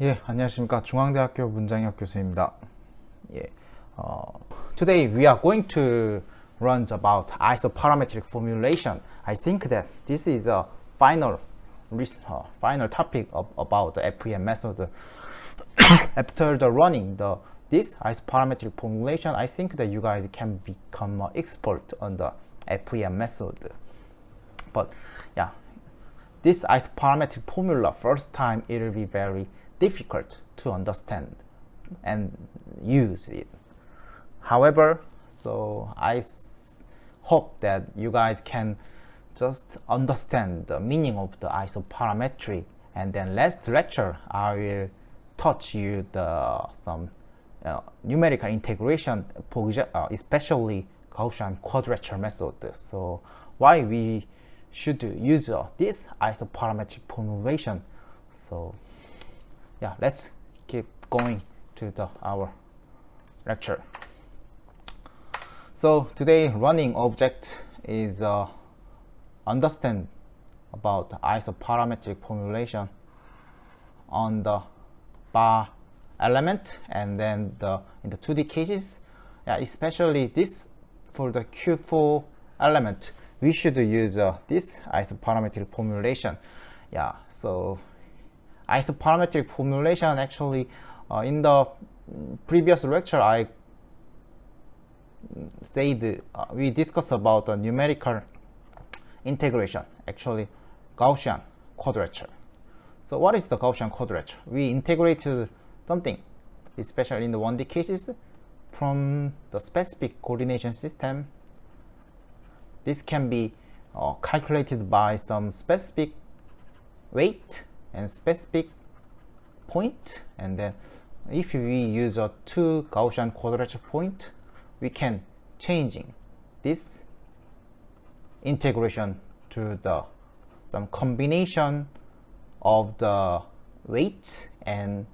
예, 안녕하십니까. 중앙대학교 문장혁 교수입니다. 예, today we are going to learn about isoparametric formulation. I think that this is a final topic about the FEM method. After the running this isoparametric formulation, I think that you guys can become expert on the FEM method. But yeah, this isoparametric formula, first time it will be very difficult to understand and use it. However, so I hope that you guys can just understand the meaning of the isoparametric, and then last lecture I will touch you some numerical integration, especially Gaussian quadrature method. So why we should use this isoparametric formulation. So yeah, let's keep going to our lecture. So today running object is understand about the isoparametric formulation on the bar element, and then in the 2D cases, yeah, especially this for the Q4 element, we should use this isoparametric formulation. Yeah, so isoparametric formulation, actually in the previous lecture I said we discussed about the numerical integration, actually Gaussian quadrature. So what is the Gaussian quadrature? We integrated something, especially in the 1D cases, from the specific coordination system. This can be calculated by some specific weight and specific point, and then if we use a two Gaussian quadrature point, we can changing this integration to some combination of the weight and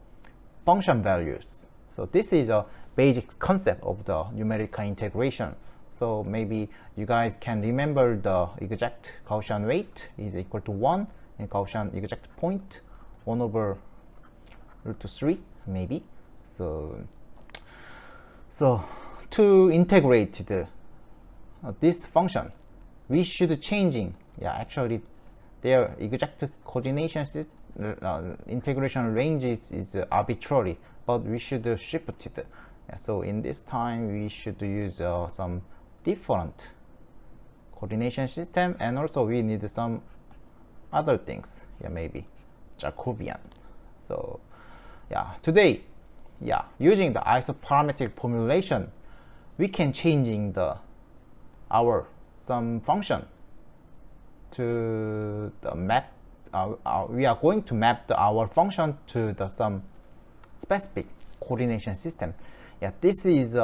function values. So this is a basic concept of the numerical integration. So maybe you guys can remember the exact Gaussian weight is equal to 1, and Gaussian exact point 1 over root 3 maybe. So to integrate this function, we should changing, yeah, actually their exact coordination integration ranges is arbitrary, but we should shift it. Yeah, so in this time we should use some different coordination system, and also we need some other things, yeah, maybe Jacobian. So yeah, today, yeah, using the isoparametric formulation, we can changing our some function to the map. We are going to map our function to some specific coordination system. Yeah, this is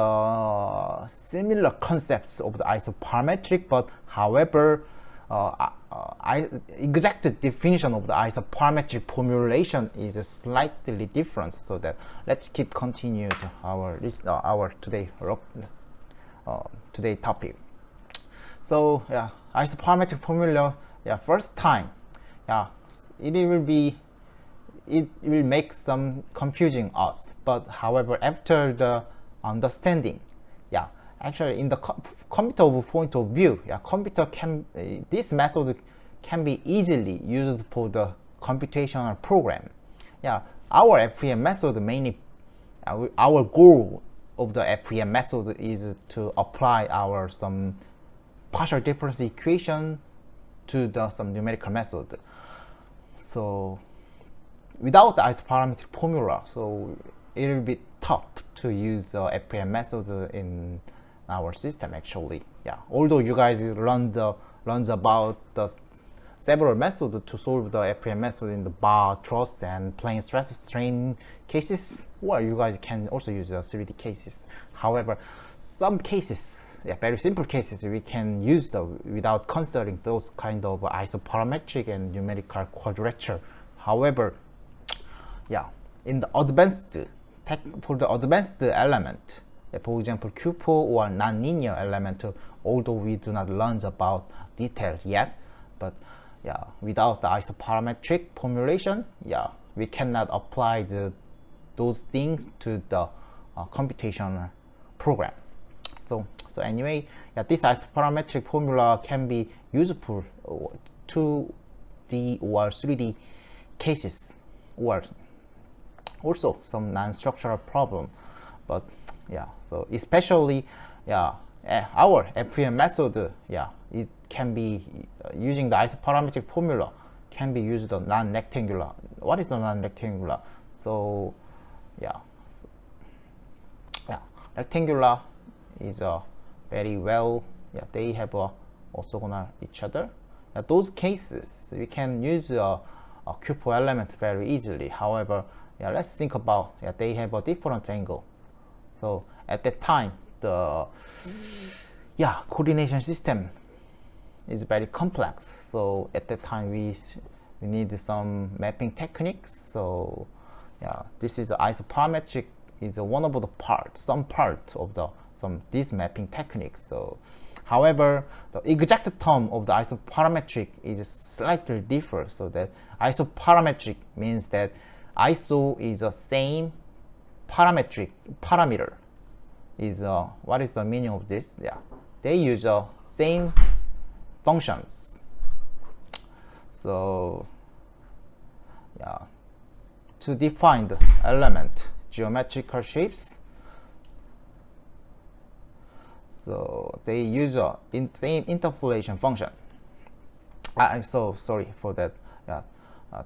similar concepts of the isoparametric, but however, exact definition of the isoparametric formulation is slightly different. So that let's keep continue to our today topic. So yeah, isoparametric formula. Yeah, first time, yeah, it will make some confusing us, but however, after the understanding, yeah, actually in the computer point of view, yeah, this method can be easily used for the computational program. Yeah, our FEM method mainly, our goal of the FEM method is to apply our some partial difference equation to some numerical method. So without the isoparametric formula, so it will be tough to use the FEM method in our system, actually. Yeah, although you guys learned about the several methods to solve the FEM method in the bar, truss, and plane stress strain cases, or you guys can also use the 3D cases. However, some cases, yeah, very simple cases, we can use without considering those kind of isoparametric and numerical quadrature. However, yeah, in the advanced for the advanced element, for example Q4 or non-linear element, although we do not learn about detail yet, but yeah, without the isoparametric formulation, yeah, we cannot apply those things to the computational program. So anyway, yeah, this isoparametric formula can be useful to 2D or 3D cases, or also some non-structural problem. But yeah, so especially our FEM method, it can be using the isoparametric formula can be used on non-rectangular. What is the non-rectangular? So rectangular is very well, they have orthogonal each other. Those cases we can use a cupo element very easily. However, let's think about they have a different angle. So at that time, the coordination system is very complex. So at that time, we need some mapping techniques. So this is isoparametric is one of the some part of these mapping techniques. So however, the exact term of the isoparametric is slightly different. So that isoparametric means that iso is the same parameter. Is what is the meaning of this? They use same functions. So to define the element geometrical shapes, so they use a same interpolation function. I'm so sorry for that.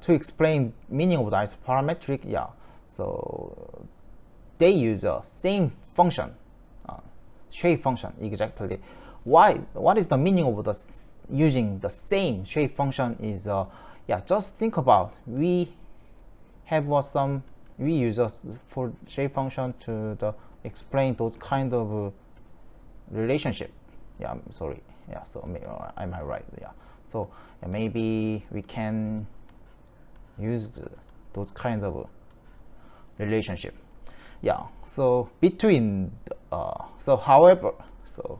To explain meaning of the isoparametric, so they use a same function, shape function exactly. What is the meaning of the using the same shape function is just think about we use for shape function to explain those kind of relationship. I'm sorry. So am I right? So maybe we can use those kind of relationship. So between however,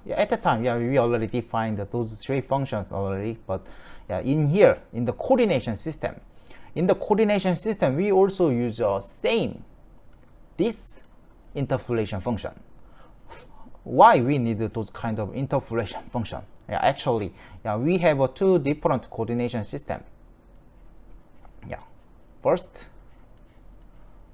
at the time we already defined those shape functions already, but in here in the coordination system we also use this interpolation function. Why we need those kind of interpolation function? Actually we have two different coordination system. First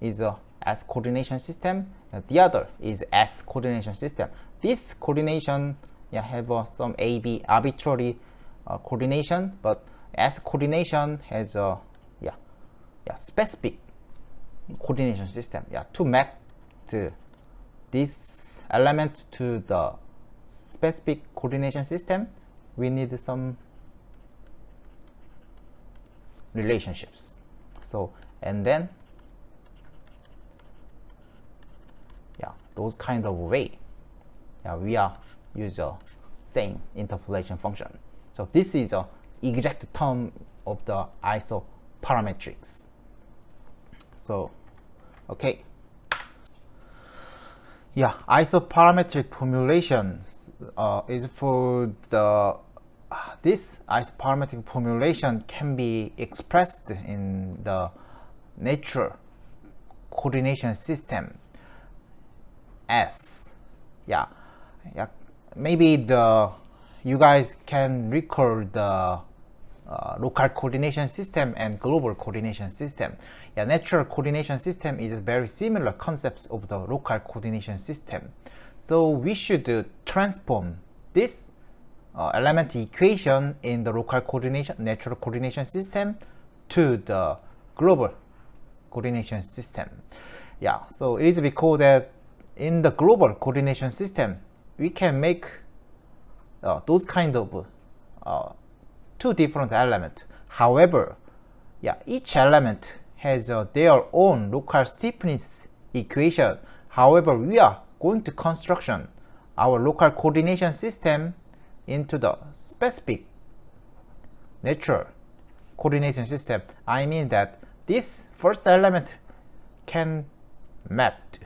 is a S coordination system, the other is S coordination system. This coordination have some AB arbitrary coordination, but S coordination has a specific coordination system. To map this element to the specific coordination system, we need some relationships. So and then those kind of way we are use a same interpolation function. So this is a exact term of the isoparametrics. So okay, isoparametric formulation is for the this isoparametric formulation can be expressed in the natural coordination system S. Maybe you guys can recall the local coordination system and global coordination system. Natural coordination system is very similar concepts of the local coordination system. So we should transform this element equation in the local coordination natural coordination system to the global coordination system. So it is because that in the global coordination system we can make those kind of two different elements. However, each element has their own local stiffness equation. However, we are going to construction our local coordination system into the specific natural coordination system. I mean that this first element can mapped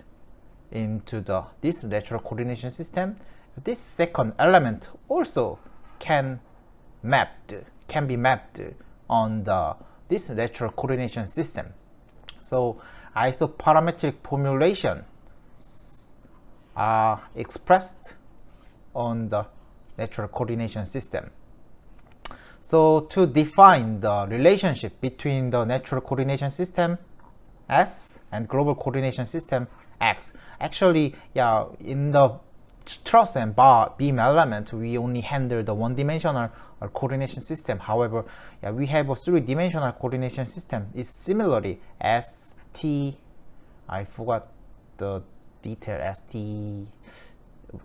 into this natural coordination system. This second element also can be mapped on this natural coordination system. So isoparametric formulation are expressed on the natural coordination system. So to define the relationship between the natural coordination system S and global coordination system X, actually, yeah, in the truss and bar beam element, we only handle the one-dimensional coordination system. However, yeah, we have a three-dimensional coordination system. It's similarly ST. I forgot the detail ST.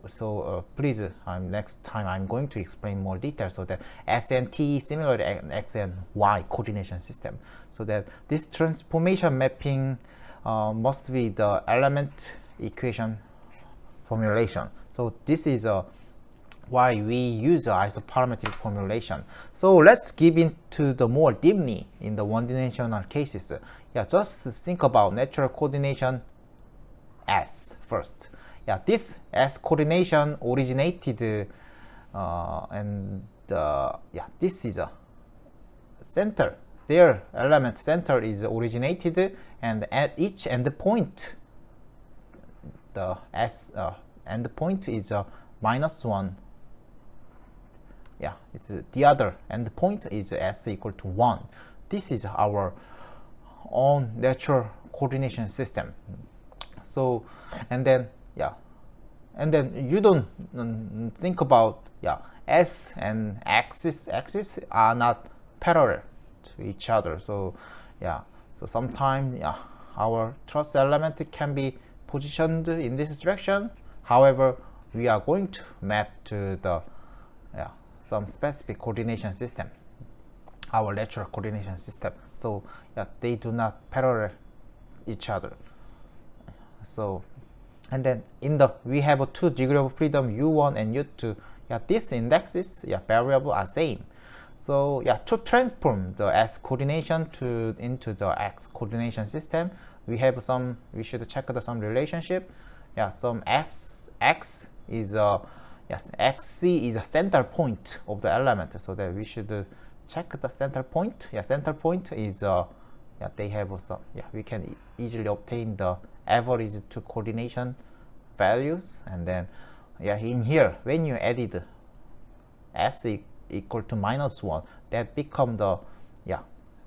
So please, next time I'm going to explain more details, so that S and T similar to X and Y coordination system. So that this transformation mapping must be the element equation formulation. So this is why we use isoparametric formulation. So let's give into the more deeply in the one-dimensional cases. Yeah, just think about natural coordination S first. Yeah, this S coordination originated and yeah, this is a center. Their element center is originated, and at each endpoint, the S endpoint is -1. Yeah, it's the other endpoint is S equal to 1. This is our own natural coordination system. So, and then yeah, and then you don't think about, yeah, S and axis are not parallel to each other. So yeah, so sometimes, yeah, our truss element can be positioned in this direction. However, we are going to map to the, yeah, some specific coordination system, our natural coordination system. So yeah, they do not parallel each other. So, and then in the, we have a 2 degree of freedom u1 and u2. Yeah, these indexes, yeah, variable are same. So yeah, to transform the S coordination into the X coordination system, we have some, we should check the some relationship. Yeah, some X is yes, XC is a center point of the element, so that we should check the center point. Yeah, center point is yeah, they have some, yeah, we can easily obtain the average to coordination values. And then yeah, in here, when you added S equal to -1, that become the, yeah,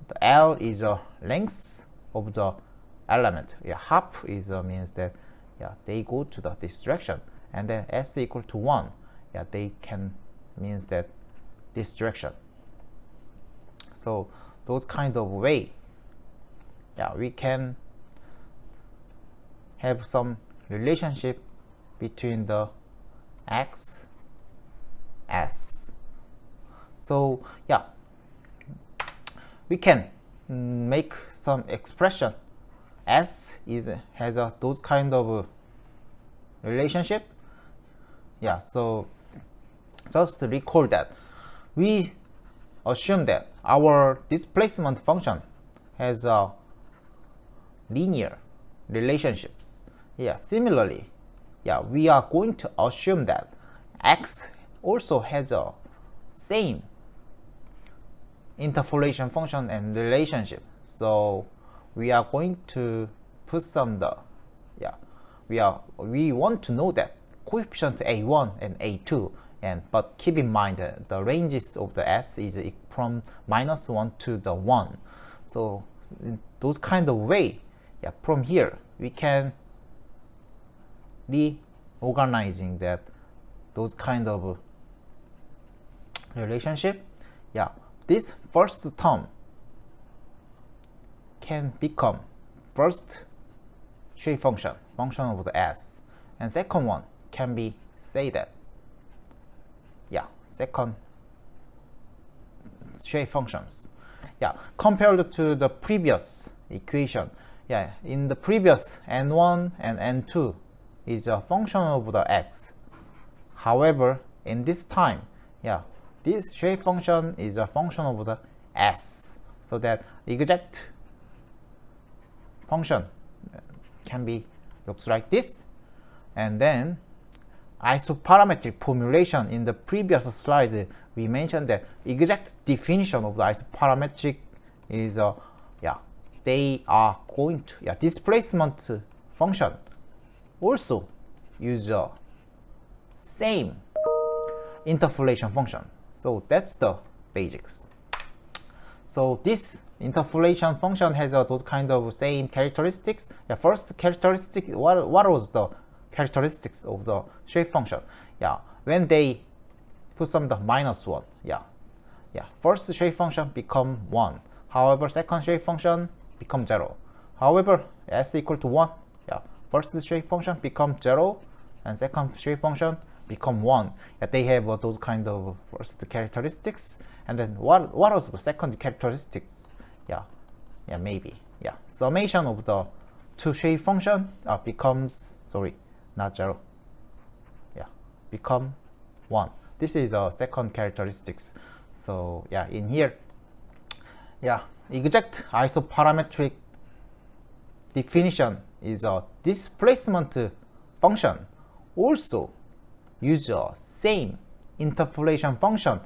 the L is a length of the element. Yeah, half is means that, yeah, they go to this direction. And then S equal to 1, yeah, they can means that this direction. So those kind of way, yeah, we can have some relationship between the X, S. So yeah, we can make some expression. S has those kind of relationship. Yeah, so just to recall that, we assume that our displacement function has a linear relationships. Yeah, similarly, yeah, we are going to assume that X also has a same interpolation function and relationship. So we are going to put some yeah, we want to know that coefficient A1 and A2, and but keep in mind that the ranges of the S is from -1 to the 1. So in those kind of way, yeah, from here we can reorganizing that those kind of relationship. Yeah, this first term can become first shape function of the S, and second one can be, say that, yeah, second shape functions. Yeah, compared to the previous equation, yeah, in the previous n1 and n2 is a function of the X. However, in this time, yeah, this shape function is a function of the S, so that exact function can be looks like this. And then isoparametric formulation, in the previous slide we mentioned that exact definition of the isoparametric is yeah, they are going to, displacement function also use the same interpolation function. So that's the basics. So this interpolation function has those kind of same characteristics. First characteristic, what was the characteristics of the shape function? When they put some the -1, first shape function become 1. However, second shape function become 0. However, s equal to 1, first shape function become 0 and second shape function become 1. They have those kind of first characteristics. And then what was the second characteristics? Maybe. Summation of the two shape function becomes, not 0. Become 1. This is a second characteristics. So in here, exact isoparametric definition is a displacement function also use the same interpolation function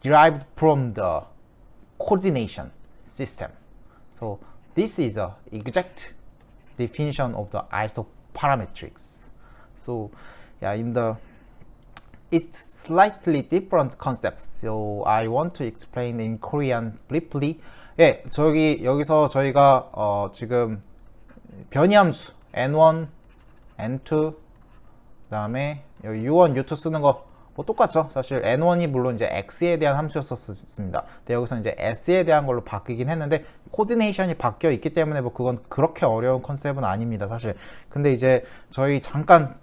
derived from the coordination system. So this is a exact definition of the isoparametrics. So it's slightly different concepts. So I want to explain in Korean briefly. 여기서 저희가 지금 변이함수 n1, n2, 그다음에 여기 u1, u2 쓰는 거 뭐 똑같죠. 사실 n1이 물론 이제 x에 대한 함수였었습니다. 근데 여기서 이제 s에 대한 걸로 바뀌긴 했는데 코디네이션이 바뀌어 있기 때문에 뭐 그건 그렇게 어려운 컨셉은 아닙니다, 사실. 근데 이제 저희 잠깐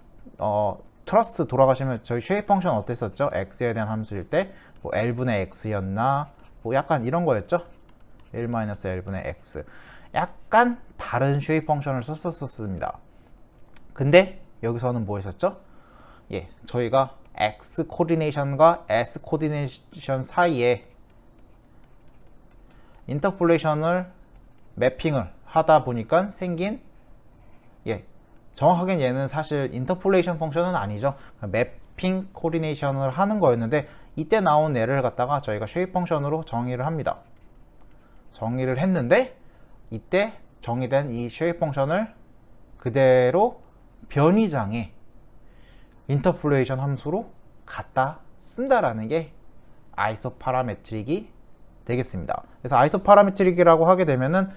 트러스트 돌아가시면 저희 쉐입 펑션 어땠었죠? x에 대한 함수일 때 뭐 l분의 x였나? 뭐 약간 이런 거였죠? 1-l분의 x. 약간 다른 쉐입 펑션을 썼었습니다. 근데 여기서는 뭐 했었죠? 저희가 x 코디네이션과 s 코디네이션 사이에 인터폴레이션을 매핑을 하다 보니까 생긴 정확하게 얘는 사실 인터폴레이션 펑션은 아니죠. 매핑 코디네이션을 하는 거였는데 이때 나온 얘를 갖다가 저희가 쉐입 펑션으로 정의를 합니다. 정의를 했는데 이때 정의된 이 쉐입 펑션을 그대로 변이장의 인터폴레이션 함수로 갖다 쓴다라는 게 아이소파라메트릭이 되겠습니다. 그래서 아이소파라메트릭이라고 하게 되면은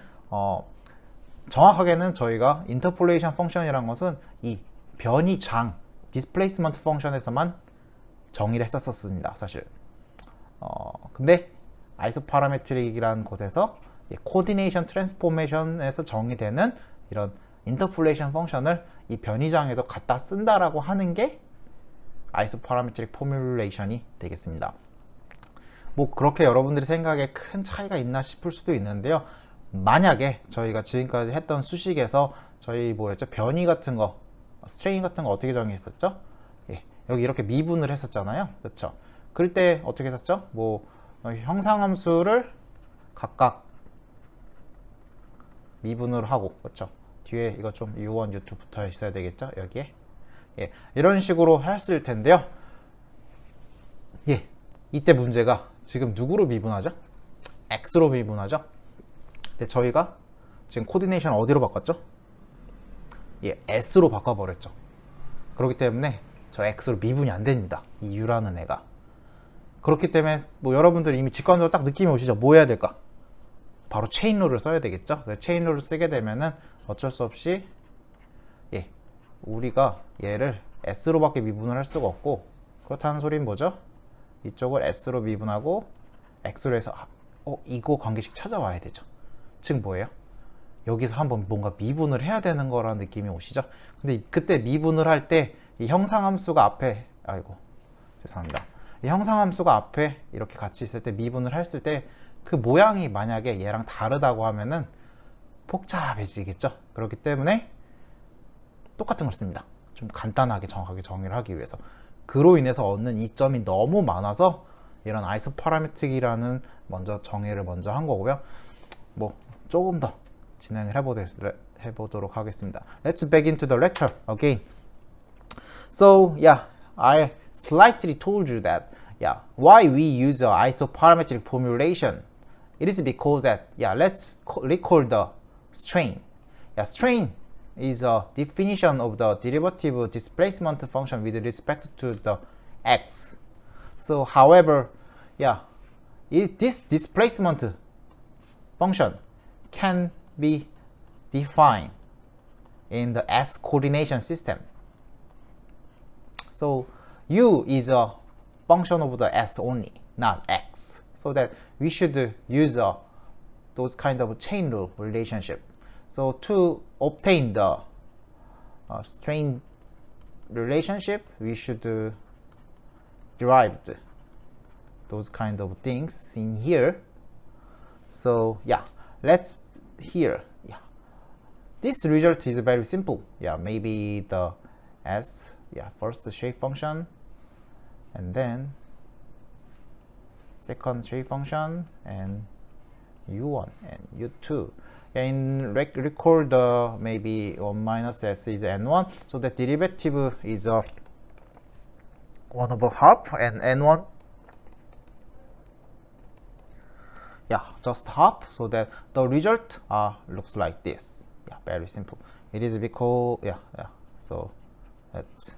정확하게는 저희가 인터폴레이션 펑션이란 것은 이 변이장 디스플레이스먼트 펑션에서만 정의를 했었습니다, 사실. 근데 아이소파라메트릭이라는 곳에서 코디네이션 트랜스포메이션에서 정의되는 이런 인터폴레이션 펑션을 이 변이장에도 갖다 쓴다라고 하는 게 아이소파라메트릭 포뮬레이션이 되겠습니다. 뭐 그렇게 여러분들이 생각에 큰 차이가 있나 싶을 수도 있는데요. 만약에 저희가 지금까지 했던 수식에서 저희 뭐였죠? 변이 같은 거, 스트레인 같은 거 어떻게 정의했었죠? 여기 이렇게 미분을 했었잖아요. 그렇죠? 그럴 때 어떻게 했었죠? 뭐 형상함수를 각각 미분을 하고, 그렇죠? 뒤에 이거 좀 u1, u2 붙어 있어야 되겠죠? 여기에. 이런 식으로 했을 텐데요. 이때 문제가 지금 누구로 미분하죠? x로 미분하죠? 근데 저희가 지금 코디네이션 어디로 바꿨죠? s로 바꿔버렸죠. 그렇기 때문에 저 x로 미분이 안 됩니다. 이 u라는 애가. 그렇기 때문에 뭐 여러분들 이미 직관적으로 딱 느낌이 오시죠? 뭐 해야 될까? 바로 체인룰을 써야 되겠죠? 체인룰을 쓰게 되면은 어쩔 수 없이 우리가 얘를 s로밖에 미분을 할 수가 없고, 그렇다는 소리는 뭐죠? 이쪽을 s로 미분하고 x로 해서 이거 관계식 찾아와야 되죠. 즉 뭐예요? 여기서 한번 뭔가 미분을 해야 되는 거라는 느낌이 오시죠? 근데 그때 미분을 할 때 이 형상함수가 앞에 죄송합니다. 이 형상함수가 앞에 이렇게 같이 있을 때 미분을 했을 때 그 모양이 만약에 얘랑 다르다고 하면은 복잡해지겠죠. 그렇기 때문에 똑같은 걸 씁니다. 좀 간단하게 정확하게 정의를 하기 위해서. 그로 인해서 얻는 이점이 너무 많아서 이런 아이소파라메트릭이라는 정의를 먼저 한 거고요. 뭐 조금 더 진행을 해보도록 하겠습니다. Let's back into the lecture again. So I slightly told you that why we use a isoparametric formulation. It is because that let's recall the strain. Yeah, strain is a definition of the derivative displacement function with respect to the x. So however, yeah, this displacement function can be defined in the s coordination system. So u is a function of the s only, not x. So that we should use those kind of chain rule relationship. So to obtain the strain relationship, we should derive those kind of things in here. So yeah, let's here. Yeah, this result is very simple. Yeah, maybe the s. Yeah, first the shape function, and then second shape function, and u1 and u2. And record the maybe 1 minus s is n1, so the derivative is 1/2, and n1, yeah, just half. So that the result looks like this. Yeah, very simple. It is because so that's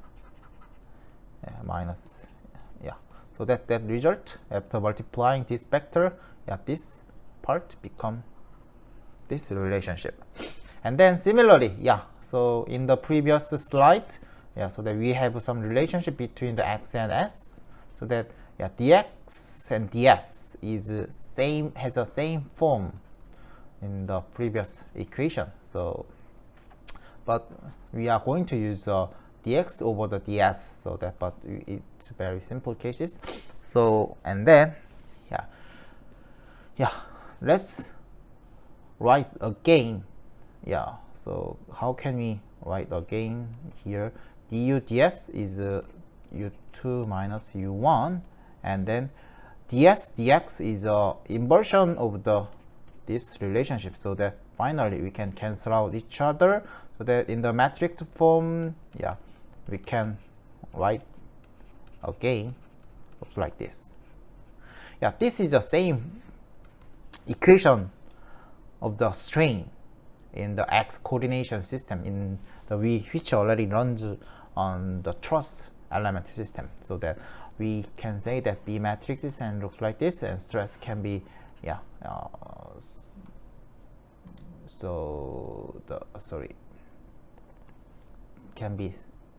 minus, yeah, so that result after multiplying this vector, yeah, this part become this relationship. And then similarly, yeah, so in the previous slide, yeah, so that we have some relationship between the x and s, so that yeah, dx and ds is has the same form in the previous equation. So but we are going to use dx over the ds, so that, but it's very simple cases. So and then yeah, let's write again. Yeah, so how can we write again here? Du ds is u2 minus u1, and then ds dx is a inversion of this relationship, so that finally we can cancel out each other, so that in the matrix form, yeah, we can write again, looks like this. Yeah, this is the same equation of the strain in the x coordination system in the which already runs on the truss element system, so that we can say that B matrices and looks like this, and stress can be, yeah, so the can be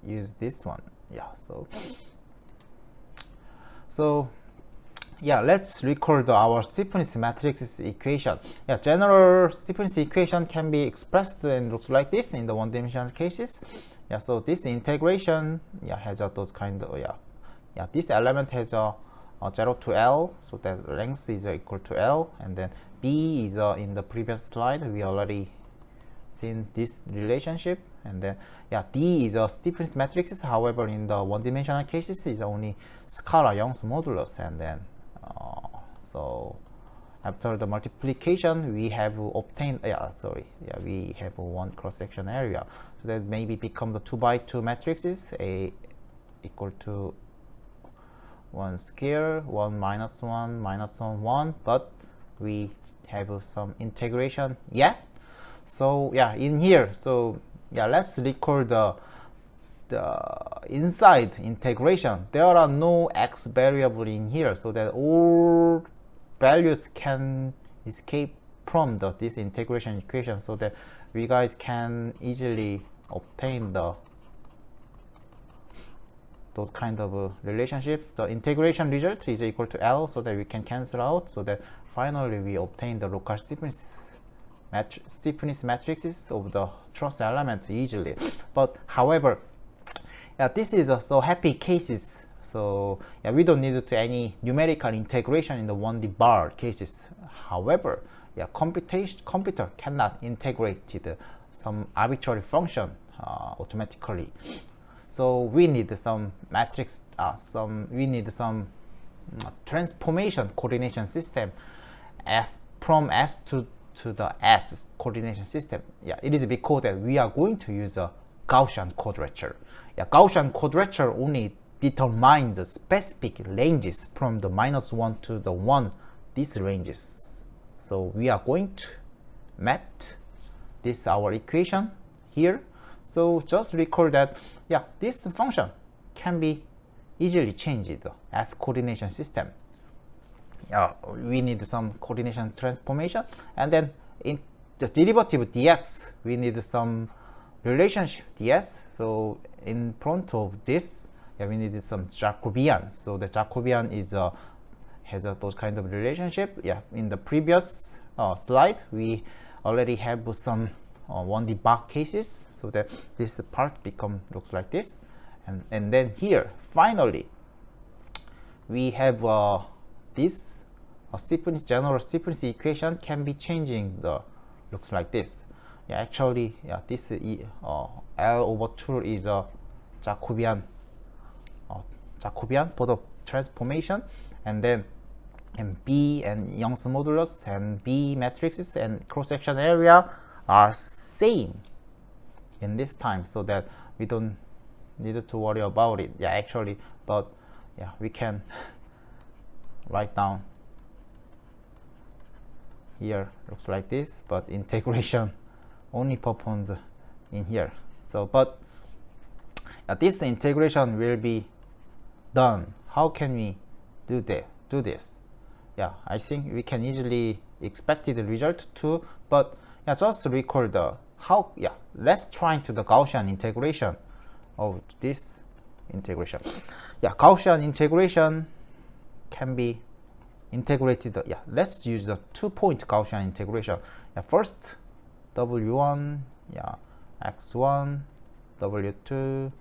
use this one. Yeah, so yeah, let's record our stiffness matrix equation. Yeah, general stiffness equation can be expressed and looks like this in the one-dimensional cases. Yeah, so this integration, yeah, has those kind of, yeah, this element has a 0 to L, so that length is equal to L, and then B is in the previous slide we already seen this relationship, and then yeah, D is a stiffness matrix. However, in the one-dimensional cases is only scalar Young's modulus, and then so after the multiplication we have obtained, we have one cross-section area, so that maybe become the 2x2 matrices, A equal to 1 square, 1 minus 1 minus 1 1, but we have some integration yet. So yeah, in here, so yeah, let's record the inside integration. There are no x variable in here, so that all values can escape from this integration equation, so that we guys can easily obtain those kind of relationship. The integration result is equal to L, so that we can cancel out, so that finally we obtain the local stiffness matrices of the truss elements easily. But however, yeah, this is so happy cases, so yeah, we don't need to any numerical integration in the 1D bar cases. However, yeah, computer cannot integrate some arbitrary function automatically. So we need some matrix, we need some transformation coordination system from S to the S coordination system. Yeah, it is because that we are going to use a Gaussian quadrature. Yeah, Gaussian quadrature only determine the specific ranges from the -1 to the 1, these ranges. So we are going to map this our equation here. So just recall that, yeah, this function can be easily changed as coordination system. We need some coordination transformation, and then in the derivative dx, we need some relationship ds. So in front of this, yeah, we needed some Jacobian. So the Jacobian is has those kind of relationship. Yeah, in the previous slide, we already have some 1D Bach cases, so that this part looks like this, and then here finally we have this general Stefan's equation can be changing looks like this. Yeah, actually, yeah, this L/2 is a Jacobian for the transformation, and then B and Young's modulus and B matrices and cross-section area are same in this time, so that we don't need to worry about it. Yeah, actually, but yeah, we can write down here looks like this, but integration only performed in here. So but this integration will be done. How can we do this? Yeah, I think we can easily expect the result too, but yeah, just recall let's try into the Gaussian integration of this integration. Yeah, Gaussian integration can be integrated. Yeah, let's use the 2-point Gaussian integration. Yeah, first W1, yeah, X1, W2,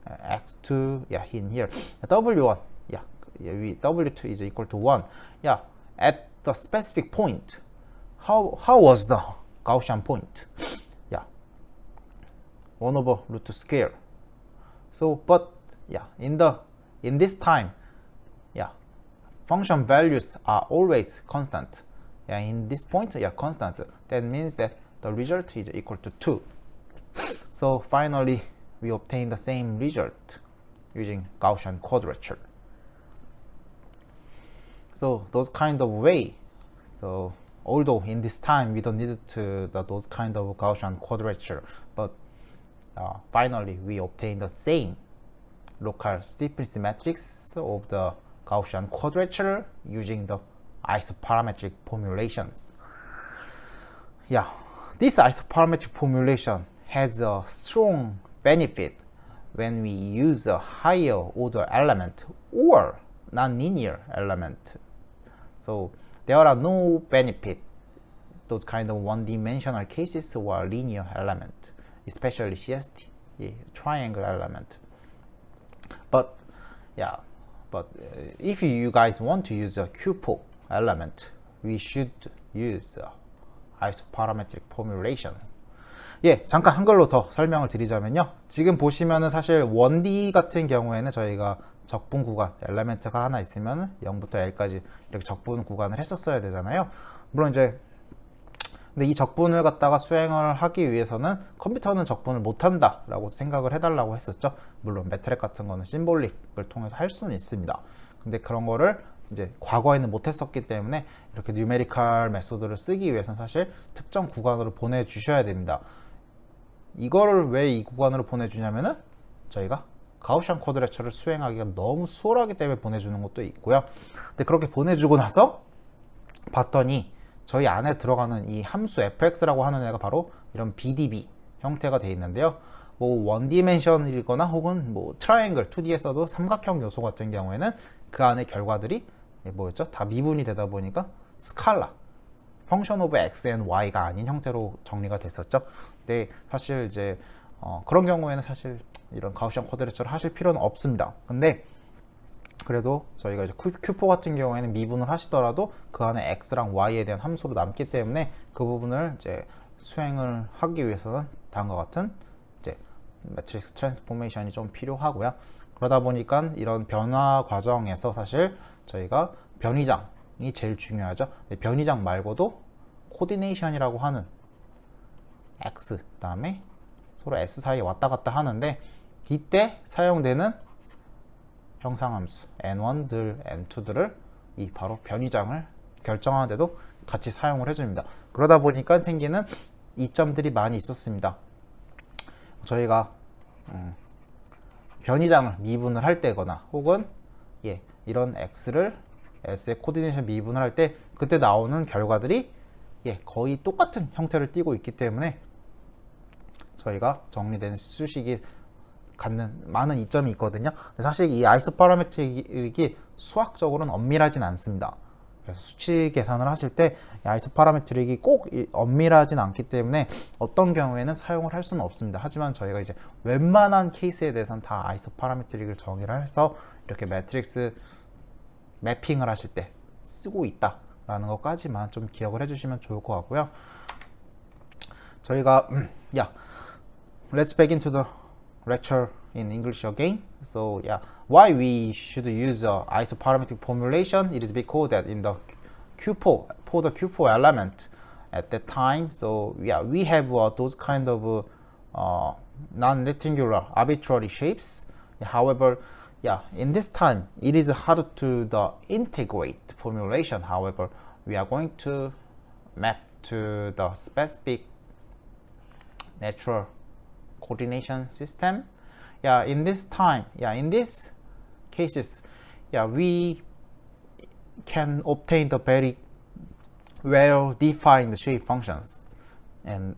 X2, yeah, in here. W1, yeah, W2 is equal to 1. Yeah, at the specific point, how was the Gaussian point? Yeah, 1 over root square. So, but yeah, in this time, yeah, function values are always constant. Yeah, in this point, yeah, constant. That means that the result is equal to 2. So finally, we obtain the same result using Gaussian quadrature. So those kind of way. So although in this time we don't need those kind of Gaussian quadrature, but finally we obtain the same local Stefan's matrix of the Gaussian quadrature using the isoparametric formulations. Yeah, this isoparametric formulation has a strong benefit when we use a higher order element or nonlinear element. So there are no benefit those kind of one-dimensional cases or linear element, especially CST, yeah, triangle element. But yeah, if you guys want to use a QPO element, we should use isoparametric formulation. 예, 잠깐 한글로 더 설명을 드리자면요. 지금 보시면은 사실 1D 같은 경우에는 저희가 적분 구간, 엘리멘트가 하나 있으면 0부터 L까지 이렇게 적분 구간을 했었어야 되잖아요. 물론 이제 근데 이 적분을 갖다가 수행을 하기 위해서는 컴퓨터는 적분을 못한다 라고 생각을 해달라고 했었죠. 물론 매트렉 같은 거는 심볼릭을 통해서 할 수는 있습니다. 근데 그런 거를 이제 과거에는 못했었기 때문에 이렇게 뉴메리컬 메소드를 쓰기 위해서는 사실 특정 구간으로 보내주셔야 됩니다. 이거를 왜 이 구간으로 보내주냐면은 저희가 가우시안 쿼드레처를 수행하기가 너무 수월하기 때문에 보내주는 것도 있고요. 근데 그렇게 보내주고 나서 봤더니 저희 안에 들어가는 이 함수 fx라고 하는 애가 바로 이런 BDB 형태가 되어 있는데요. 뭐 원디멘션이거나 혹은 뭐 트라이앵글 2D에서도 삼각형 요소 같은 경우에는 그 안에 결과들이 뭐였죠? 다 미분이 되다 보니까 스칼라 펑션 오브 x and y가 아닌 형태로 정리가 됐었죠. 근데 사실 이제 그런 경우에는 사실 이런 가우시안 쿼드레처를 하실 필요는 없습니다. 근데 그래도 저희가 이제 Q4 같은 경우에는 미분을 하시더라도 그 안에 x랑 y에 대한 함수로 남기 때문에 그 부분을 이제 수행을 하기 위해서는 다음과 같은 이제 매트릭스 트랜스포메이션이 좀 필요하고요. 그러다 보니까 이런 변화 과정에서 사실 저희가 변이장이 제일 중요하죠. 변이장 말고도 코디네이션이라고 하는 x 그다음에 서로 s 사이에 왔다 갔다 하는데 이때 사용되는 형상함수 n1들, n2들을 이 바로 변이장을 결정하는데도 같이 사용을 해줍니다. 그러다 보니까 생기는 이점들이 많이 있었습니다. 저희가 변이장을 미분을 할 때거나 혹은 이런 x를 s의 코디네이션 미분을 할 때 그때 나오는 결과들이 거의 똑같은 형태를 띠고 있기 때문에 저희가 정리된 수식이 갖는 많은 이점이 있거든요. 사실 이 아이소파라메트릭이 수학적으로는 엄밀하진 않습니다. 그래서 수치 계산을 하실 때 아이소파라메트릭이 꼭 엄밀하진 않기 때문에 어떤 경우에는 사용을 할 수는 없습니다. 하지만 저희가 이제 웬만한 케이스에 대해서는 다 아이소파라메트릭을 정의를 해서 이렇게 매트릭스 매핑을 하실 때 쓰고 있다라는 것까지만 좀 기억을 해주시면 좋을 것 같고요. 저희가 let's back into the lecture in English again. So why we should use isoparametric formulation? It is because that in the Q4 for the Q4 element at that time, so we have those kind of non-rectangular arbitrary shapes. However, in this time it is hard to the integrate formulation. However, we are going to map to the specific natural coordination system. In this time, in these cases, we can obtain the very well defined shape functions, and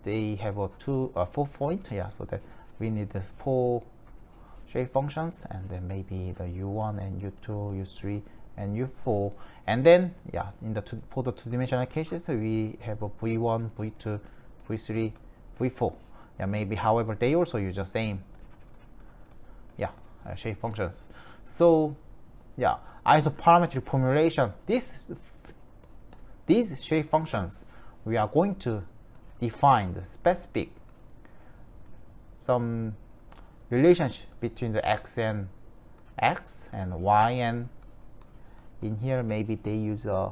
they have a 4 point. So that we need the 4 shape functions, and then maybe the u1 and u2, u3 and u4, and then for the two-dimensional cases we have a v1, v2, v3, v4. Maybe, however, they also use the same shape functions. So isoparametric formulation, these shape functions, we are going to define the specific some relationship between the x and y, and in here maybe they use a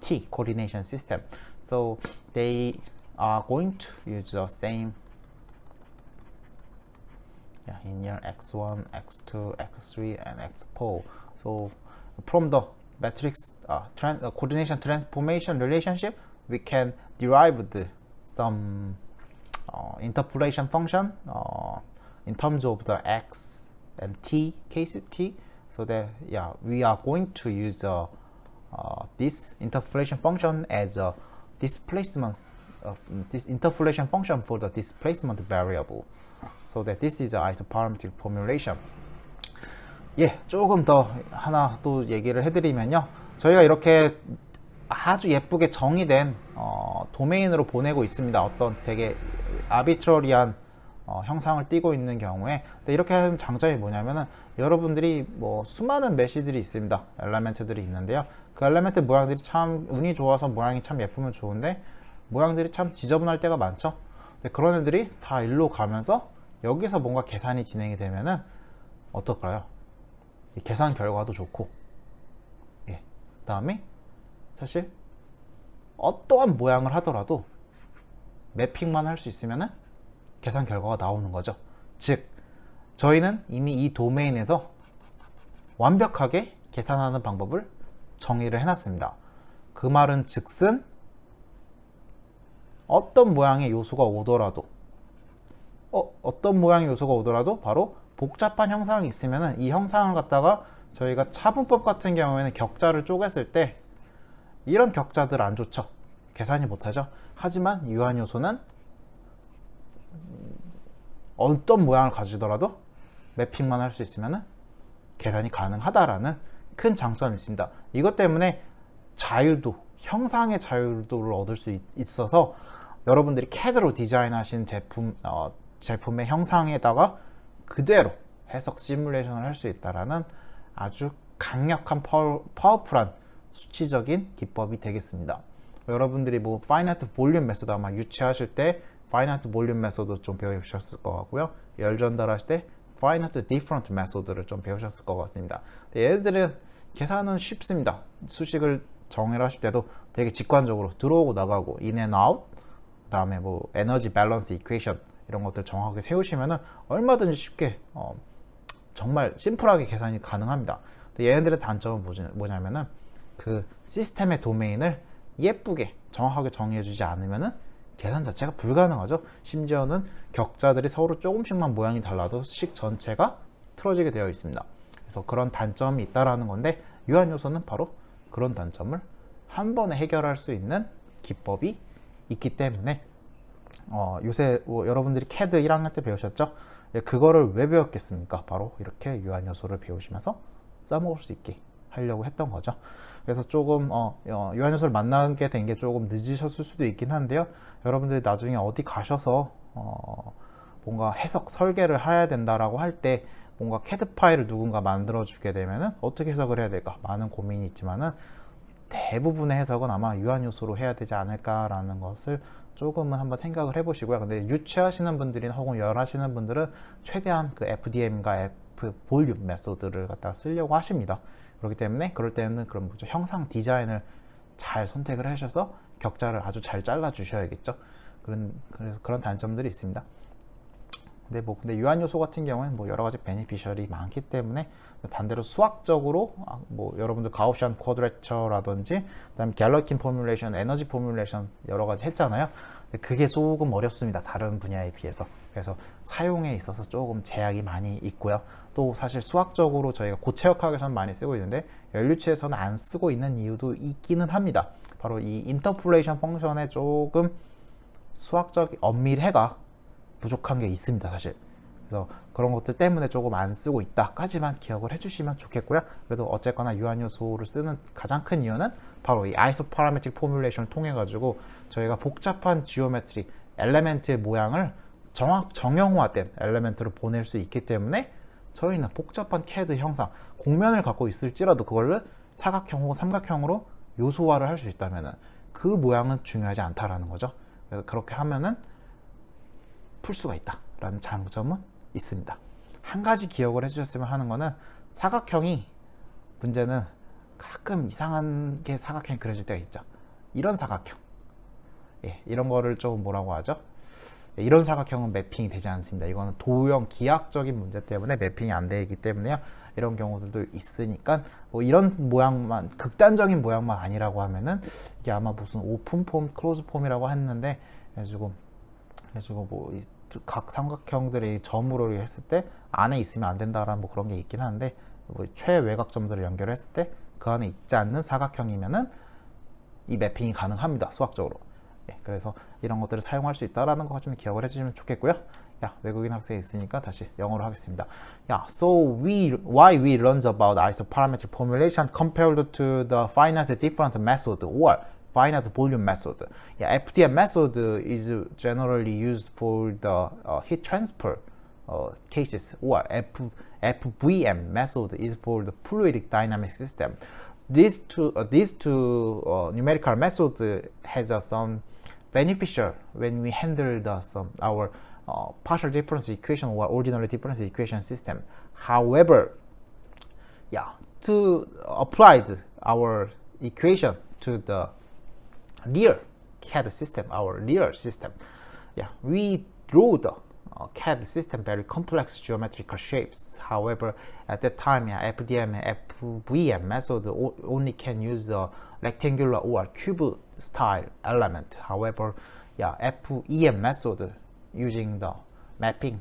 t coordination system. So they are going to use the same in here x1, x2, x3 and x4. So from the matrix coordination transformation relationship, we can derive some interpolation function in terms of the x and t cases t. So that we are going to use this interpolation function as a displacement this interpolation function for the displacement variable. So that this is a isoparametric formulation. 조금 더 하나 또 얘기를 해드리면요, 저희가 이렇게 아주 예쁘게 정의된 도메인으로 보내고 있습니다. 어떤 되게 아비트러리한 형상을 띠고 있는 경우에. 근데 이렇게 하면 장점이 뭐냐면은 여러분들이 뭐 수많은 메시들이 있습니다. 엘리멘트들이 있는데요, 그 엘리멘트 모양들이 참 운이 좋아서 모양이 참 예쁘면 좋은데 모양들이 참 지저분할 때가 많죠. 근데 그런 애들이 다 일로 가면서 여기서 뭔가 계산이 진행이 되면은 어떨까요? 이 계산 결과도 좋고, 그 다음에 사실 어떠한 모양을 하더라도 매핑만 할 수 있으면은 계산 결과가 나오는 거죠. 즉 저희는 이미 이 도메인에서 완벽하게 계산하는 방법을 정의를 해놨습니다. 그 말은 즉슨 어떤 모양의 요소가 오더라도 바로 복잡한 형상이 있으면은 이 형상을 갖다가 저희가 차분법 같은 경우에는 격자를 쪼갰을 때 이런 격자들 안 좋죠. 계산이 못하죠. 하지만 유한 요소는 어떤 모양을 가지더라도 매핑만 할 수 있으면은 계산이 가능하다라는 큰 장점이 있습니다. 이것 때문에 자율도, 형상의 자율도를 얻을 수 있어서 여러분들이 CAD로 디자인하신 제품의 형상에다가 그대로 해석 시뮬레이션을 할 수 있다라는 아주 강력한 파워풀한 수치적인 기법이 되겠습니다. 여러분들이 뭐 Finite Volume 메소드 아마 유치하실 때 Finite Volume 메소드 좀 배우셨을 것 같고요. 열 전달하실 때 Finite Different 메소드를 좀 배우셨을 것 같습니다. 얘들은 계산은 쉽습니다. 수식을 정의를 하실 때도 되게 직관적으로 들어오고 나가고 in and out, 그 다음에 뭐 에너지 밸런스 이퀘이션 이런 것들 정확하게 세우시면은 얼마든지 쉽게 정말 심플하게 계산이 가능합니다. 얘네들의 단점은 뭐냐면은 그 시스템의 도메인을 예쁘게 정확하게 정의해주지 않으면은 계산 자체가 불가능하죠. 심지어는 격자들이 서로 조금씩만 모양이 달라도 식 전체가 틀어지게 되어 있습니다. 그래서 그런 단점이 있다라는 건데 유한 요소는 바로 그런 단점을 한 번에 해결할 수 있는 기법이 있기 때문에 요새 여러분들이 CAD 1학년 때 배우셨죠? 그거를 왜 배웠겠습니까? 바로 이렇게 유한 요소를 배우시면서 써먹을 수 있게 하려고 했던 거죠. 그래서 조금 유한 요소를 만나게 된 게 조금 늦으셨을 수도 있긴 한데요. 여러분들이 나중에 어디 가셔서 뭔가 해석 설계를 해야 된다라고 할 때 뭔가 CAD 파일을 누군가 만들어 주게 되면은 어떻게 해석을 해야 될까 많은 고민이 있지만은 대부분의 해석은 아마 유한 요소로 해야 되지 않을까라는 것을 조금은 한번 생각을 해보시고요. 근데 유추하시는 분들이나 혹은 열하시는 분들은 최대한 그 FDM과 F 볼륨 메소드를 갖다 쓰려고 하십니다. 그렇기 때문에 그럴 때는 그런 뭐죠? 형상 디자인을 잘 선택을 하셔서 격자를 아주 잘 잘라 주셔야겠죠. 그래서 그런 단점들이 있습니다. 근데 유한 요소 같은 경우는 뭐 여러 가지 베니피셜이 많기 때문에 반대로 수학적으로 뭐 여러분들 가우시안 쿼드레처라든지 그다음에 갤러킨 포뮬레이션, 에너지 포뮬레이션 여러 가지 했잖아요. 근데 그게 조금 어렵습니다. 다른 분야에 비해서. 그래서 사용에 있어서 조금 제약이 많이 있고요. 또 사실 수학적으로 저희가 고체역학에서는 많이 쓰고 있는데 연료체에서는 안 쓰고 있는 이유도 있기는 합니다. 바로 이 인터폴레이션 펑션에 조금 수학적 엄밀해가 부족한 게 있습니다, 사실. 그래서 그런 것들 때문에 조금 안 쓰고 있다까지만 기억을 해주시면 좋겠고요. 그래도 어쨌거나 유한 요소를 쓰는 가장 큰 이유는 바로 이 아이소파라메트릭 포뮬레이션을 통해 가지고 저희가 복잡한 지오메트리 엘레멘트의 모양을 정형화된 엘레멘트를 보낼 수 있기 때문에 저희는 복잡한 CAD 형상 곡면을 갖고 있을지라도 그거를 사각형 혹은 삼각형으로 요소화를 할 수 있다면은 그 모양은 중요하지 않다라는 거죠. 그래서 그렇게 하면은 풀 수가 있다라는 장점은 있습니다. 한 가지 기억을 해주셨으면 하는 거는 사각형이 문제는 가끔 이상한 게 사각형이 그려질 때가 있죠. 이런 사각형, 이런 거를 좀 뭐라고 하죠? 이런 사각형은 매핑이 되지 않습니다. 이거는 도형 기하학적인 문제 때문에 매핑이 안 되기 때문에요. 이런 경우들도 있으니까 뭐 이런 모양만 극단적인 모양만 아니라고 하면은 이게 아마 무슨 오픈 폼, 클로즈 폼이라고 했는데 해가지고 뭐 각 삼각형들이 점으로 했을 때 안에 있으면 안 된다라는 뭐 그런 게 있긴 한데 뭐 최외곽점들을 연결했을 때 그 안에 있지 않는 사각형이면은 이 매핑이 가능합니다. 수학적으로. 그래서 이런 것들을 사용할 수 있다라는 거 좀 기억을 해주시면 좋겠고요. 외국인 학생이 있으니까 다시 영어로 하겠습니다. So why we learned about isoparametric formulation compared to the finite different method or finite volume method. FDM method is generally used for the heat transfer cases, or FVM method is for the fluidic dynamic system. These two numerical methods has some beneficial when we handle our partial difference equation or ordinary difference equation system. However, to apply our equation to the real CAD system, our real system, we draw the CAD system very complex geometrical shapes. However, at that time, FDM and FVM method only can use the rectangular or cube style element. However, FEM method using the mapping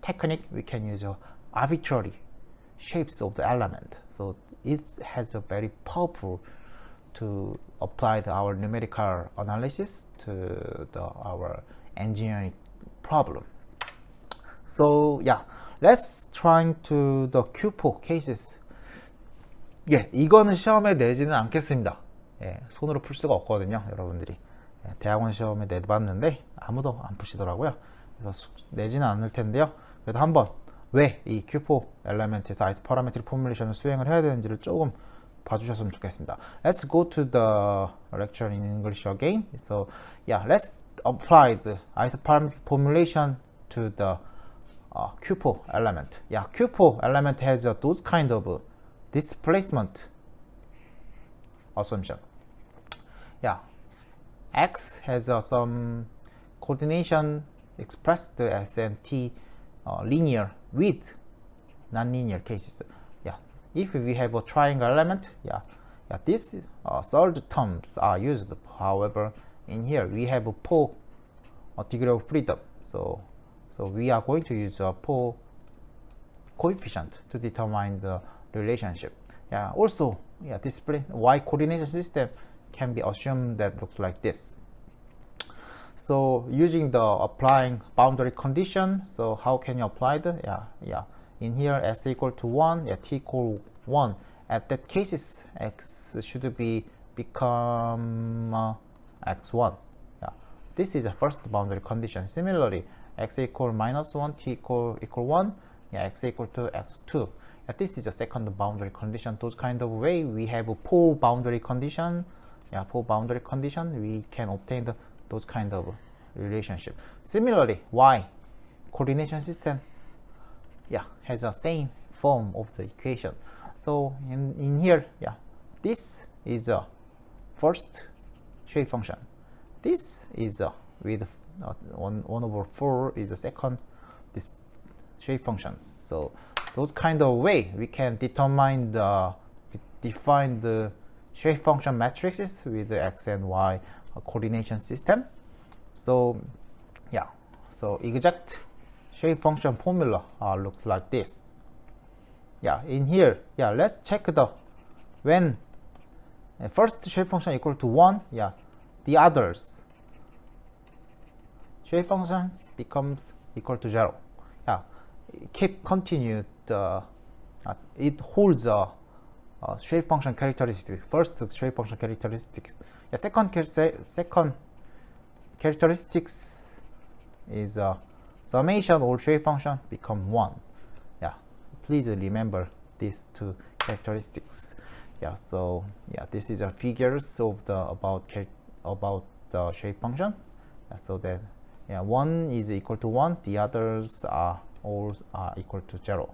technique, we can use arbitrary shapes of the element. So it has a very powerful to apply our numerical analysis to our engineering problem. So let's try to the Q4 cases. 이거는 시험에 내지는 않겠습니다. 손으로 풀 수가 없거든요, 여러분들이. 대학원 시험에 내봤는데 아무도 안 푸시더라고요. 그래서 내지는 않을 텐데요. 그래도 한번 왜 이 Q4 엘리멘트에서 아이소파라메트릭 포뮬레이션을 수행을 해야 되는지를 조금 봐주셨으면 좋겠습니다. Let's go to the lecture in English again. So let's apply the isoparametric formulation to the Q4 element. Q4 element has those kind of displacement assumption. X has some coordination expressed as t linear with non-linear cases. If we have a triangle element, yeah, these third terms are used. However, in here we have a 4 degree of freedom. So we are going to use a 4 coefficient to determine the relationship. Yeah, also, yeah, display y coordination system can be assumed that looks like this. So using the applying boundary condition, so how can you apply the in here s equal to 1, t equal 1. At that cases, x should become x1. Yeah, this is the first boundary condition. Similarly, x equal -1, t equal 1, x equal to x2. Yeah, this is the second boundary condition. Those kind of way we have a 4 boundary condition. Yeah, 4 boundary condition, we can obtain those kind of relationship. Similarly, y coordination system, yeah, has the same form of the equation. So in here, yeah, this is a first shape function. This is with 1/4 is the second this shape functions. So those kind of way we can define the shape function matrices with the x and y coordination system. So yeah, so exact shape function formula looks like this. Yeah, in here, yeah, let's check the when first shape function equal to 1, yeah, the others shape functions becomes equal to 0. Yeah, continue the it holds a shape function characteristic. First shape function characteristics. Yeah, second characteristics is summation all shape function become 1. Yeah, please remember these two characteristics. Yeah, so yeah, this is a figures of the about the shape function. Yeah, so that yeah, one is equal to 1, the others are all equal to 0.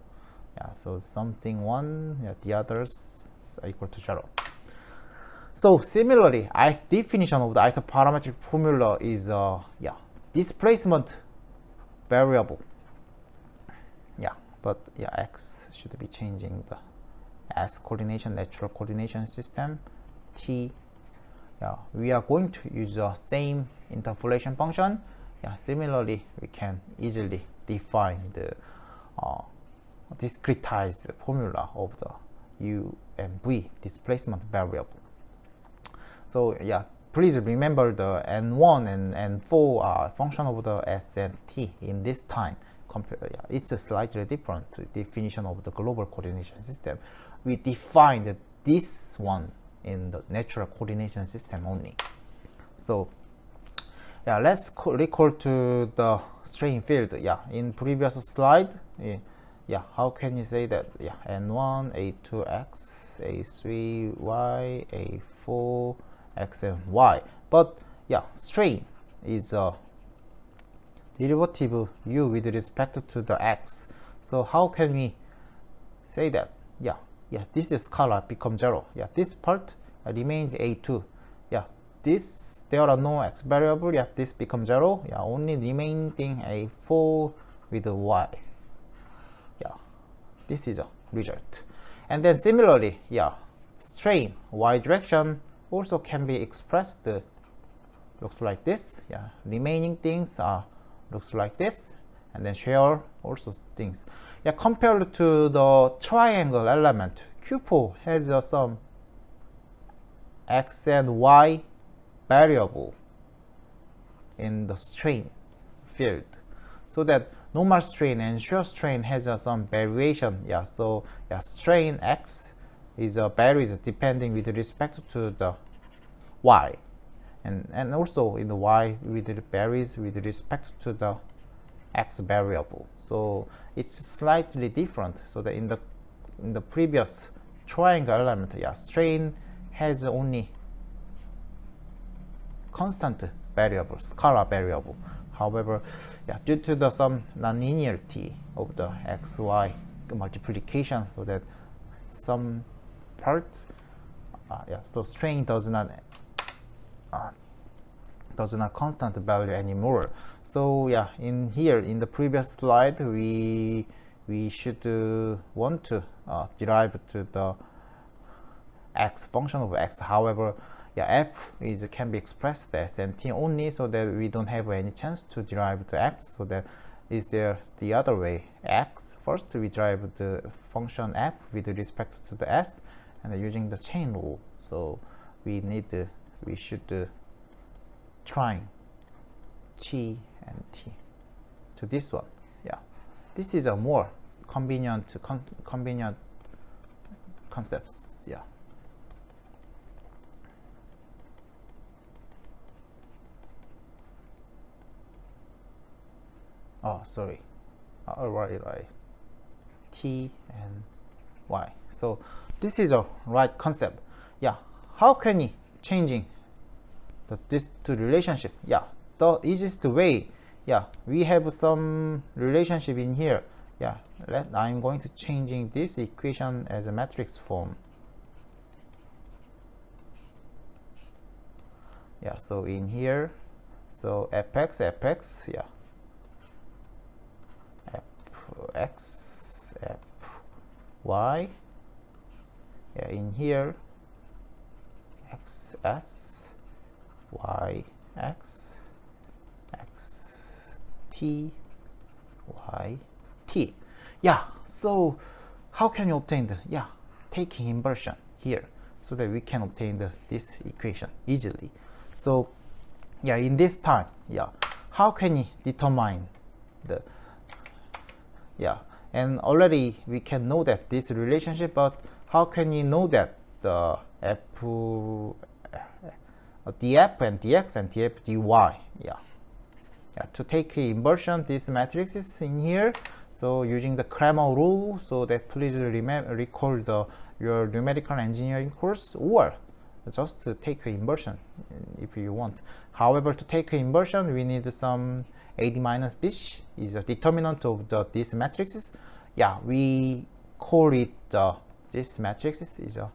Yeah, so something 1, yeah, the others are equal to 0. So similarly, definition of the isoparametric formula is yeah, displacement variable. Yeah, but yeah, x should be changing the s coordination, natural coordination system, t. Yeah, we are going to use the same interpolation function. Yeah, similarly, we can easily define the discretized formula of the u and v displacement variable. So yeah, please remember the n1 and n4 are function of the s and t in this time. Yeah, it's a slightly different definition of the global coordination system. We defined this one in the natural coordination system only. So yeah, let's recall to the strain field. Yeah, in previous slide, yeah, how can you say that? Yeah, n1, a2x, a3y, a4 x and y. But yeah, strain is a derivative u with respect to the x. So how can we say that? Yeah, this is scalar become 0. Yeah, this part remains a2. Yeah, this there are no x variable. Yeah, this becomes 0. Yeah, only remaining thing a4 with a y. Yeah, this is a result. And then similarly, yeah, strain y direction also can be expressed looks like this. Yeah, remaining things are looks like this, and then share also things. Yeah, compared to the triangle element, Q4 has some x and y variable in the strain field, so that normal strain and shear strain has some variation. Yeah, so yeah, strain x is varies depending with respect to the y, and also in the y varies with respect to the x variable. So it's slightly different. So that in the previous triangle element, yeah, strain has only constant variable, scalar variable. However, yeah, due to the some nonlinearity of the x y multiplication, so that some parts, yeah, so strain does not constant value anymore. So yeah, in here in the previous slide, we should want to derive to the x, function of x. However, yeah, f is can be expressed as s and t only, so that we don't have any chance to derive the x. So that is there the other way, x. First we derive the function f with respect to the s, and using the chain rule. So we should try t and t to this one. Yeah, this is a more convenient concepts. Yeah. Oh, sorry. Right. T and y. So this is a right concept. Yeah. How can you changing these two relationship? Yeah. The easiest way. Yeah. We have some relationship in here. Yeah. I'm going to changing this equation as a matrix form. Yeah. So in here, so fx. Yeah. X, F, Y. Yeah, in here, X, S, Y, X, X, T, Y, T. Yeah, so how can you obtain the, yeah, taking inversion here, so that we can obtain this equation easily. So, yeah, in this time, yeah, how can you determine the, yeah, and already we can know that this relationship, but how can you know that the df and dx and df dy? Yeah, to take inversion, this matrix is in here. So using the Cramer rule, so that please recall your numerical engineering course, or just to take inversion if you want. However, to take inversion, we need some AD minus B is a determinant of these matrices. Yeah, we call it this matrices is a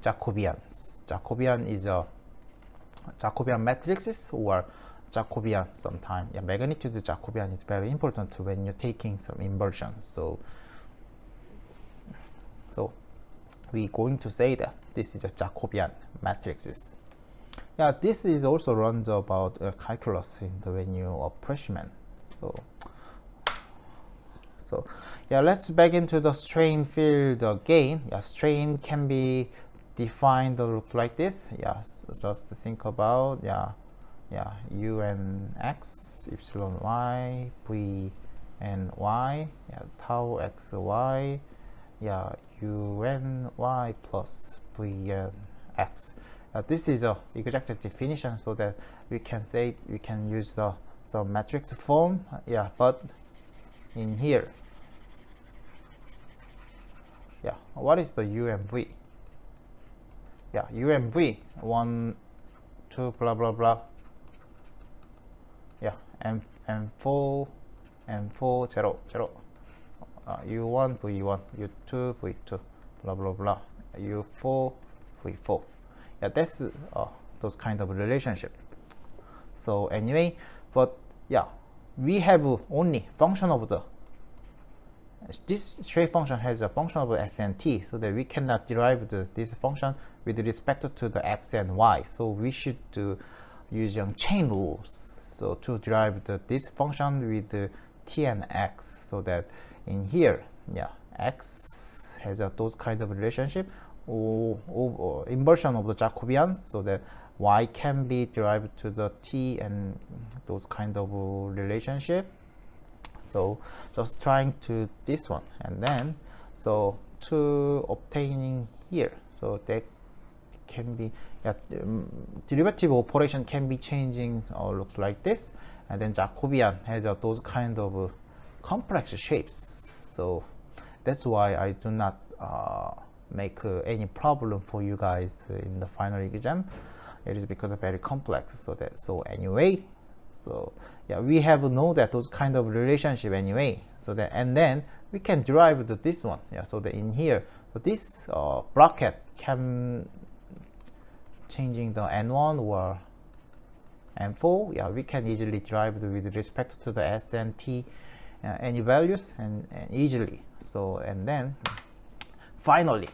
Jacobian. Jacobian is a Jacobian matrices or Jacobian sometime. Yeah, magnitude Jacobian is very important when you're taking some inversion. So we're going to say that this is a Jacobian matrices. Yeah, this is also runs about calculus when you are freshman. So yeah, let's back into the strain field again. Yeah, strain can be defined looks like this. Yeah, so just think about u and x, epsilon y, v and y, yeah, tau x y, yeah, u and y plus v and x. This is a exact definition, so that we can say we can use some matrix form. Yeah, but in here, yeah, what is the u and v? Yeah, u and v, 1, 2, blah blah blah. Yeah, and 4, 0, 0. u1, v1, u2, v2, blah blah blah. u4, v4. Yeah, that's those kind of relationship. So anyway, but yeah, we have only function of this straight function has a function of s and t, so that we cannot derive this function with respect to the x and y. So we should use chain rules, so to derive this function with t and x, so that in here, yeah, x has those kind of relationship, or inversion of the Jacobian, so that y can be derived to the t and those kind of relationship. So just trying to this one, and then so to obtaining here, so that can be, yeah, derivative operation can be changing, looks like this, and then Jacobian has those kind of complex shapes. So that's why I do not make any problem for you guys in the final exam. It is because of very complex. So anyway, so yeah, we have to know that those kind of relationship anyway. So that, and then we can derive this one. Yeah, so that in here, so this bracket can changing the n1 or n4. Yeah, we can easily derive with respect to the s and t any values, and easily. So and then finally,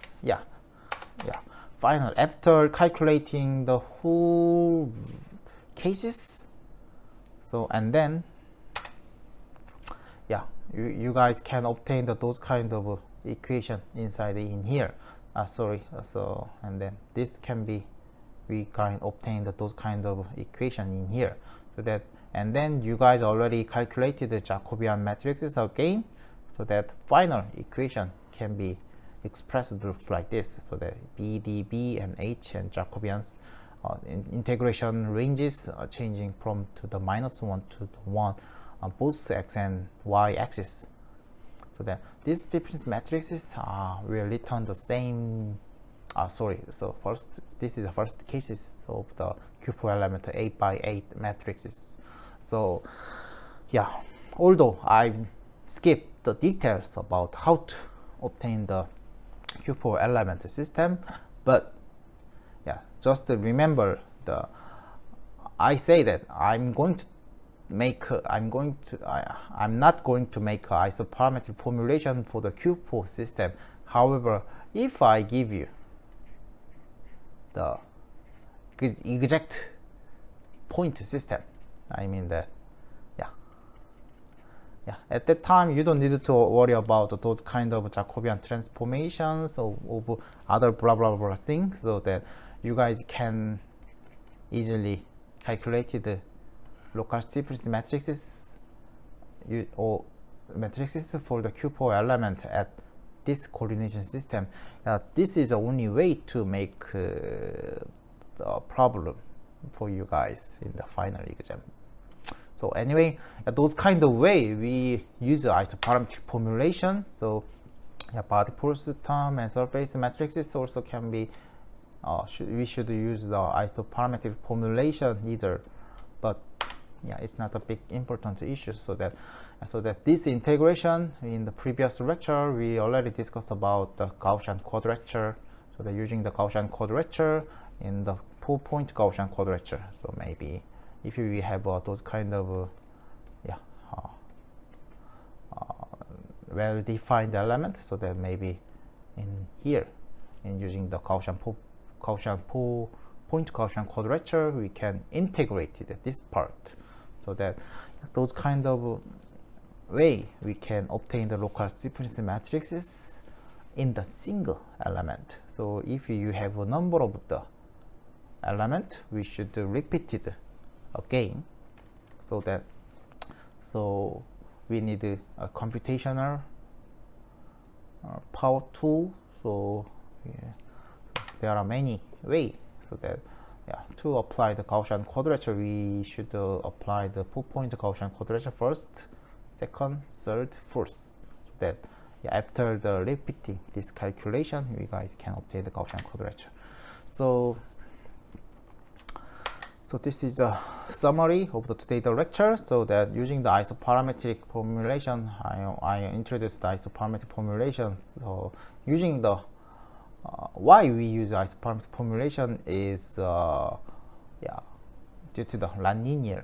final after calculating the whole cases. So and then yeah, you guys can obtain those kind of equation inside in here. So and then this can be, we can obtain those kind of equation in here. So that, and then you guys already calculated the Jacobian matrices again, so that final equation can be expressed looks like this. So that B, D, B, and H and Jacobians integration ranges are changing from to the -1 to the 1 on both x and y axis. So that these different matrices will return the same. So first, this is the first cases of the Q4 element 8 by 8 matrices. So yeah, although I skipped the details about how to obtain the Q4 element system, but yeah, just remember I say that I'm not going to make an isoparametric formulation for the Q4 system. However, if I give you the exact point system, I mean that at that time you don't need to worry about those kind of Jacobian transformations of other blah blah blah things, so that you guys can easily calculate the local stiffness matrices or matrices for the Q4 element at this coordination system. This is the only way to make the problem for you guys in the final exam. So anyway, those kind of way we use the isoparametric formulation. So body force term and surface matrices also can be we should use the isoparametric formulation either, but yeah, it's not a big important issue. So that this integration, in the previous lecture we already discussed about the Gaussian quadrature. So that using the Gaussian quadrature in the 4-point Gaussian quadrature. So maybe if we have those kind of well-defined element, so that maybe in here, in using the Gaussian point Gaussian quadrature, we can integrate this part, so that those kind of way we can obtain the local stiffness matrices in the single element. So if you have a number of the element, we should repeat it again, so we need a computational power tool. So there are many ways, so that to apply the Gaussian quadrature we should apply the 4-point Gaussian quadrature first, second, third, fourth, so that after the repeating this calculation you guys can obtain the Gaussian quadrature. So this is a summary of today's lecture. So that using the isoparametric formulation, I introduced the isoparametric formulation. So using the why we use isoparametric formulation is due to the nonlinear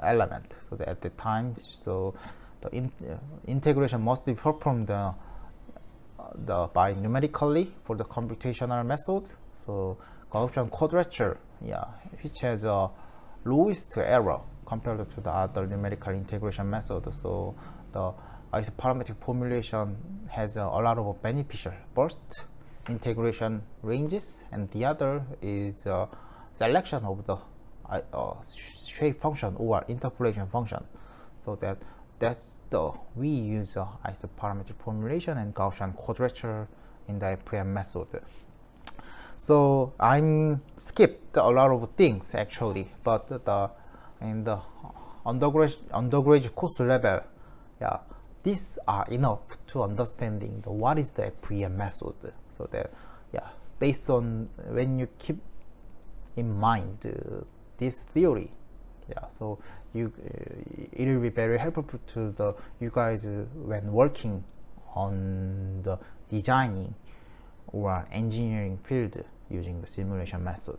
element. So that at the time, so the integration must be performed by numerically for the computational method. So Gaussian quadrature, which has a lowest error compared to the other numerical integration method. So the isoparametric formulation has a lot of beneficial. First, integration ranges, and the other is selection of the shape function or interpolation function. So we use isoparametric formulation and Gaussian quadrature in the FEM method. So I'm skipped a lot of things actually, but in the undergraduate course level, these are enough to understanding what is the FEM method. So that based on when you keep in mind this theory, so it will be very helpful to you guys when working on the designing or engineering field using the simulation method.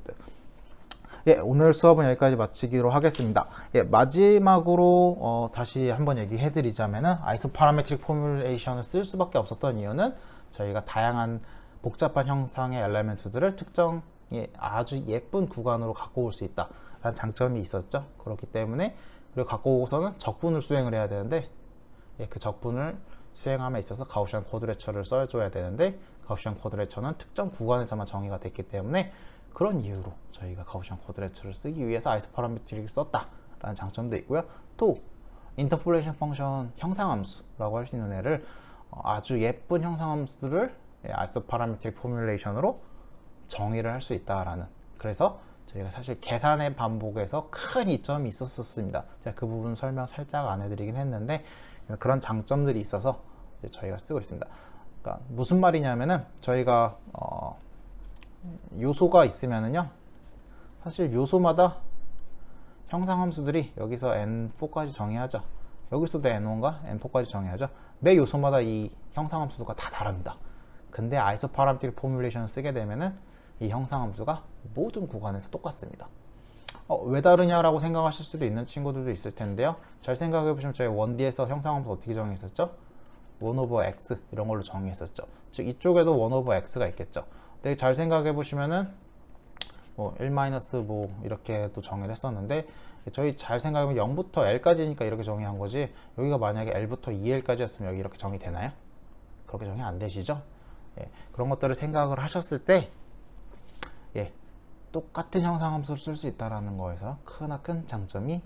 오늘 수업은 여기까지 마치기로 하겠습니다. 마지막으로 다시 한번 얘기해 드리자면은 아이소파라메트릭 포뮬레이션을 쓸 수밖에 없었던 이유는 저희가 다양한 복잡한 형상의 엘리멘트들을 특정 아주 예쁜 구간으로 갖고 올 수 있다라는 장점이 있었죠. 그렇기 때문에 그리고 갖고 오고서는 적분을 수행을 해야 되는데 그 적분을 수행함에 있어서 가우시안 쿼드레처를 써줘야 되는데 가우시안 쿼드레처는 특정 구간에서만 정의가 됐기 때문에 그런 이유로 저희가 가우시안 쿼드레처를 쓰기 위해서 아이소파라메트릭을 썼다라는 장점도 있고요. 또 인터폴레이션 펑션 형상함수라고 할 수 있는 애를 아주 예쁜 형상함수들을 아이소파라메트릭 포뮬레이션으로 정의를 할 수 있다라는, 그래서 저희가 사실 계산의 반복에서 큰 이점이 있었습니다. 제가 그 부분 설명 살짝 안 해드리긴 했는데 그런 장점들이 있어서 저희가 쓰고 있습니다. 그러니까 무슨 말이냐면은 저희가 요소가 있으면은요, 사실 요소마다 형상함수들이 여기서 n4까지 정의하죠. 여기서도 n1과 n4까지 정의하죠. 매 요소마다 이 형상함수가 다 다릅니다. 근데 아이소파라메트릭 포뮬레이션을 쓰게 되면은 이 형상함수가 모든 구간에서 똑같습니다. 왜 다르냐라고 생각하실 수도 있는 친구들도 있을 텐데요. 잘 생각해 보시면 저희 1D에서 형상함수 어떻게 정의했었죠? 1 over x 이런 걸로 정의했었죠. 즉 이쪽에도 1 over x가 있겠죠. 근데 잘 생각해 보시면은 1 마이너스 뭐 이렇게 또 정의를 했었는데 저희 잘 생각해보면 0부터 L까지니까 이렇게 정의한 거지, 여기가 만약에 L부터 2L까지였으면 여기 이렇게 정의되나요? 그렇게 정의 안 되시죠? 그런 것들을 생각을 하셨을 때 똑같은 형상함수를 쓸 수 있다는 거에서 크나큰 장점이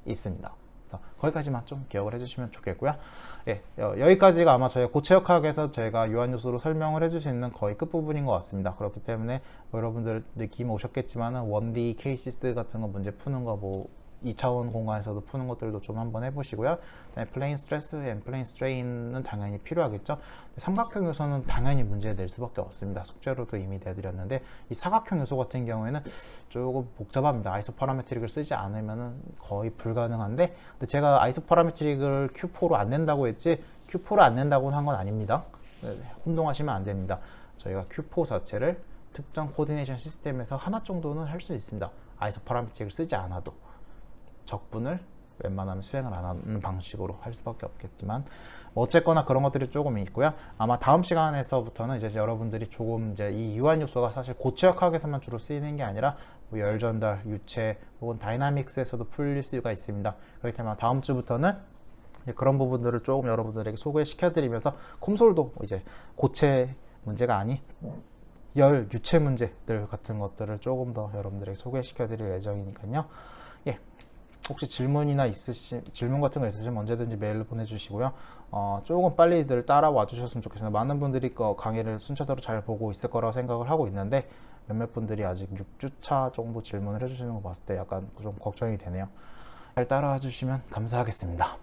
있습니다. 그래서 거기까지만 좀 기억을 해주시면 좋겠고요. 여기까지가 아마 저희가 고체역학에서 제가 유한요소로 설명을 해줄 수 있는 거의 끝부분인 것 같습니다. 그렇기 때문에 여러분들 느낌 오셨겠지만 1D 케이시스 같은 거 문제 푸는 거 뭐 2차원 공간에서도 푸는 것들도 좀 한번 해보시고요. 플레인 스트레스 앤 플레인 스트레인은 당연히 필요하겠죠. 삼각형 요소는 당연히 문제 낼 수밖에 없습니다. 숙제로도 이미 내드렸는데 이 사각형 요소 같은 경우에는 조금 복잡합니다. 아이소파라메트릭을 쓰지 않으면 거의 불가능한데, 근데 제가 아이소파라메트릭을 Q4로 안 낸다고 했지 Q4로 안 낸다고는 한 건 아닙니다. 혼동하시면 안 됩니다. 저희가 Q4 자체를 특정 코디네이션 시스템에서 하나 정도는 할 수 있습니다. 아이소파라메트릭을 쓰지 않아도 적분을 웬만하면 수행을 안 하는 방식으로 할 수밖에 없겠지만 어쨌거나 그런 것들이 조금 있고요. 아마 다음 시간에서부터는 이제 여러분들이 조금 이제 이 유한 요소가 사실 고체역학에서만 주로 쓰이는 게 아니라 뭐 열 전달, 유체 혹은 다이나믹스에서도 풀릴 수가 있습니다. 그렇기 때문에 다음 주부터는 그런 부분들을 조금 여러분들에게 소개시켜 드리면서 콤솔도 이제 고체 문제가 아닌 열 유체 문제들 같은 것들을 조금 더 여러분들에게 소개시켜 드릴 예정이니까요. 혹시 질문 같은 거 있으시면 언제든지 메일로 보내주시고요. 조금 빨리들 따라와 주셨으면 좋겠습니다. 많은 분들이 강의를 순차적으로 잘 보고 있을 거라고 생각을 하고 있는데 몇몇 분들이 아직 6주차 정도 질문을 해주시는 거 봤을 때 약간 좀 걱정이 되네요. 잘 따라와 주시면 감사하겠습니다.